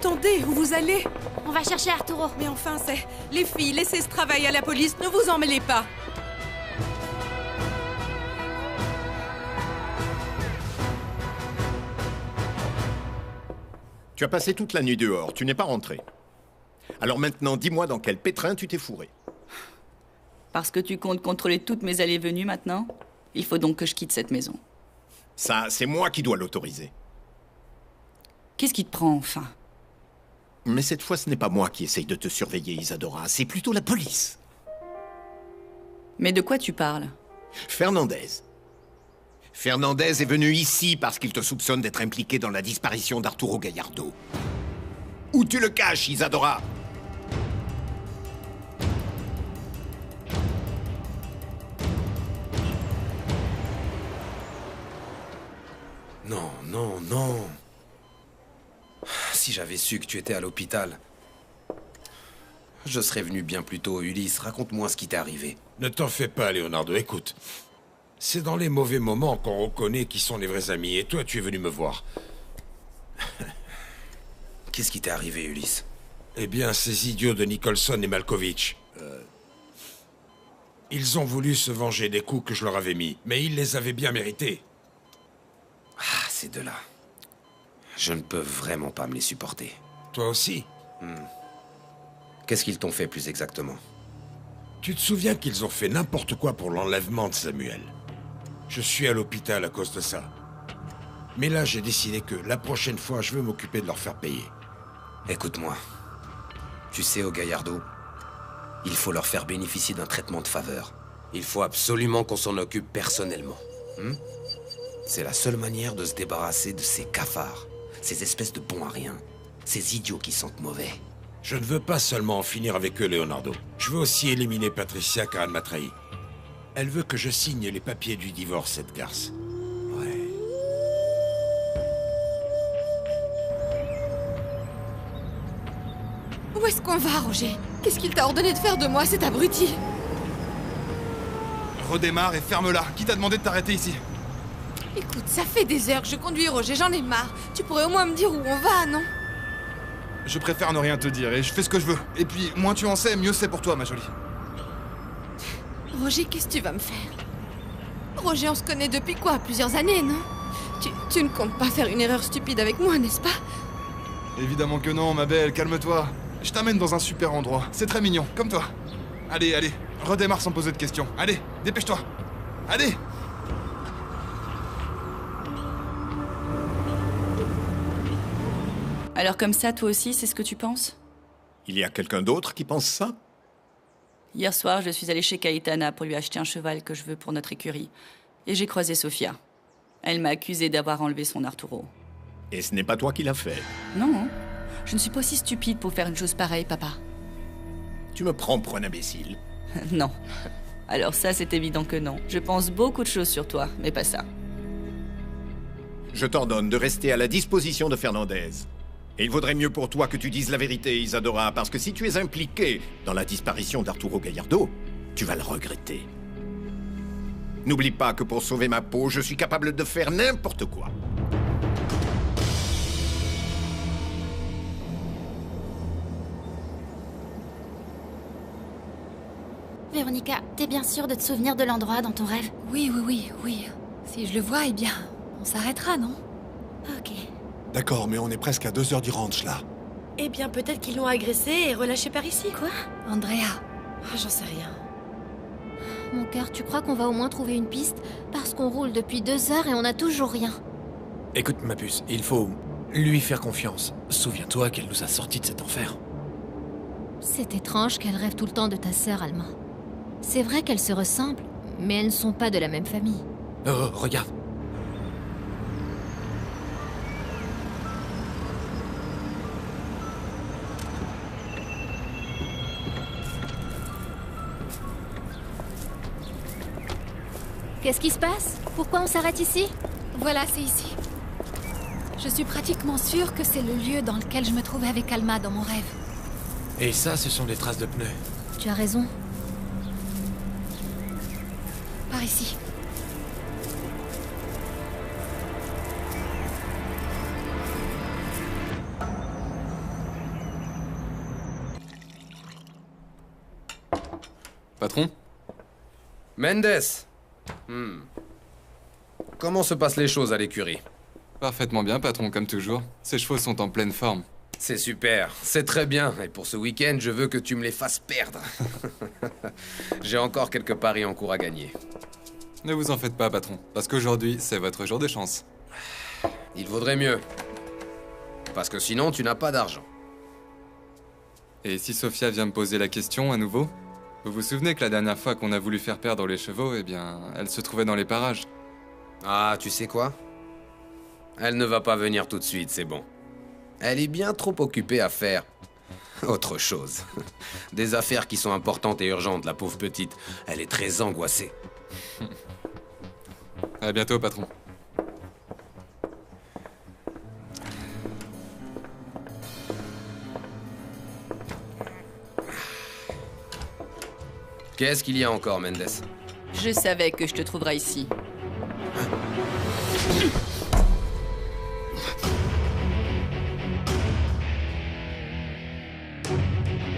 attendez, où vous allez? On va chercher Arturo. Mais enfin, c'est... Les filles, laissez ce travail à la police, ne vous en mêlez pas. Tu as passé toute la nuit dehors, tu n'es pas rentré. Alors maintenant, dis-moi dans quel pétrin tu t'es fourré. Parce que tu comptes contrôler toutes mes allées et venues maintenant, il faut donc que je quitte cette maison. Ça, c'est moi qui dois l'autoriser. Qu'est-ce qui te prend, enfin? Mais cette fois, ce n'est pas moi qui essaye de te surveiller, Isadora, c'est plutôt la police. Mais de quoi tu parles? Fernandez. Fernandez est venu ici parce qu'il te soupçonne d'être impliqué dans la disparition d'Arturo Gallardo. Où tu le caches, Isadora? Non, non, non. Si j'avais su que tu étais à l'hôpital, je serais venu bien plus tôt. Ulysse, raconte-moi ce qui t'est arrivé. Ne t'en fais pas, Leonardo, écoute. C'est dans les mauvais moments qu'on reconnaît qui sont les vrais amis, et toi, tu es venu me voir. Qu'est-ce qui t'est arrivé, Ulysse? Eh bien, ces idiots de Nicholson et Malkovich... Ils ont voulu se venger des coups que je leur avais mis, mais ils les avaient bien mérités. Ah, ces deux-là. Je ne peux vraiment pas me les supporter. Toi aussi? Qu'est-ce qu'ils t'ont fait plus exactement? Tu te souviens qu'ils ont fait n'importe quoi pour l'enlèvement de Samuel? Je suis à l'hôpital à cause de ça. Mais là, j'ai décidé que la prochaine fois, je veux m'occuper de leur faire payer. Écoute-moi. Tu sais, au Gallardo, il faut leur faire bénéficier d'un traitement de faveur. Il faut absolument qu'on s'en occupe personnellement. C'est la seule manière de se débarrasser de ces cafards, ces espèces de bons à rien, ces idiots qui sentent mauvais. Je ne veux pas seulement en finir avec eux, Leonardo. Je veux aussi éliminer Patricia car elle m'a trahi. Elle veut que je signe les papiers du divorce, cette garce. Ouais. Où est-ce qu'on va, Roger? Qu'est-ce qu'il t'a ordonné de faire de moi, cet abruti? Redémarre et ferme-la. Qui t'a demandé de t'arrêter ici? Écoute, ça fait des heures que je conduis, Roger, j'en ai marre. Tu pourrais au moins me dire où on va, non? Je préfère ne rien te dire et je fais ce que je veux. Et puis, moins tu en sais, mieux c'est pour toi, ma jolie. Roger, qu'est-ce que tu vas me faire? Roger, on se connaît depuis quoi? Plusieurs années, non? Tu ne comptes pas faire une erreur stupide avec moi, n'est-ce pas? Évidemment que non, ma belle, calme-toi. Je t'amène dans un super endroit. C'est très mignon, comme toi. Allez, allez, redémarre sans poser de questions. Allez, dépêche-toi. Allez! Alors comme ça, toi aussi, c'est ce que tu penses? Il y a quelqu'un d'autre qui pense ça? Hier soir, je suis allée chez Caetana pour lui acheter un cheval que je veux pour notre écurie. Et j'ai croisé Sofia. Elle m'a accusée d'avoir enlevé son Arturo. Et ce n'est pas toi qui l'as fait. Non, je ne suis pas aussi stupide pour faire une chose pareille, papa. Tu me prends pour un imbécile. Non. Alors ça, c'est évident que non. Je pense beaucoup de choses sur toi, mais pas ça. Je t'ordonne de rester à la disposition de Fernandez. Et il vaudrait mieux pour toi que tu dises la vérité, Isadora, parce que si tu es impliqué dans la disparition d'Arturo Gallardo, tu vas le regretter. N'oublie pas que pour sauver ma peau, je suis capable de faire n'importe quoi. Véronica, t'es bien sûre de te souvenir de l'endroit dans ton rêve? Oui. Si je le vois, eh bien, on s'arrêtera, non? Ok. D'accord, mais on est presque à 2 heures du ranch, là. Eh bien, peut-être qu'ils l'ont agressé et relâché par ici. Quoi? Andrea. J'en sais rien. Mon cœur, tu crois qu'on va au moins trouver une piste? Parce qu'on roule depuis 2 heures et on n'a toujours rien. Écoute, ma puce, il faut lui faire confiance. Souviens-toi qu'elle nous a sortis de cet enfer. C'est étrange qu'elle rêve tout le temps de ta sœur, Alma. C'est vrai qu'elles se ressemblent, mais elles ne sont pas de la même famille. Oh, regarde. Qu'est-ce qui se passe? Pourquoi on s'arrête ici? Voilà, c'est ici. Je suis pratiquement sûre que c'est le lieu dans lequel je me trouvais avec Alma dans mon rêve. Et ça, ce sont des traces de pneus. Tu as raison. Par ici. Patron? Mendes. Comment se passent les choses à l'écurie? Parfaitement bien, patron, comme toujours. Ces chevaux sont en pleine forme. C'est super, c'est très bien. Et pour ce week-end, je veux que tu me les fasses perdre. J'ai encore quelques paris en cours à gagner. Ne vous en faites pas, patron, parce qu'aujourd'hui, c'est votre jour de chance. Il vaudrait mieux. Parce que sinon, tu n'as pas d'argent. Et si Sophia vient me poser la question à nouveau? Vous vous souvenez que la dernière fois qu'on a voulu faire perdre les chevaux, eh bien, elle se trouvait dans les parages. Ah, tu sais quoi? Elle ne va pas venir tout de suite, c'est bon. Elle est bien trop occupée à faire autre chose. Des affaires qui sont importantes et urgentes, la pauvre petite. Elle est très angoissée. À bientôt, patron. Qu'est-ce qu'il y a encore, Mendes? Je savais que je te trouverais ici.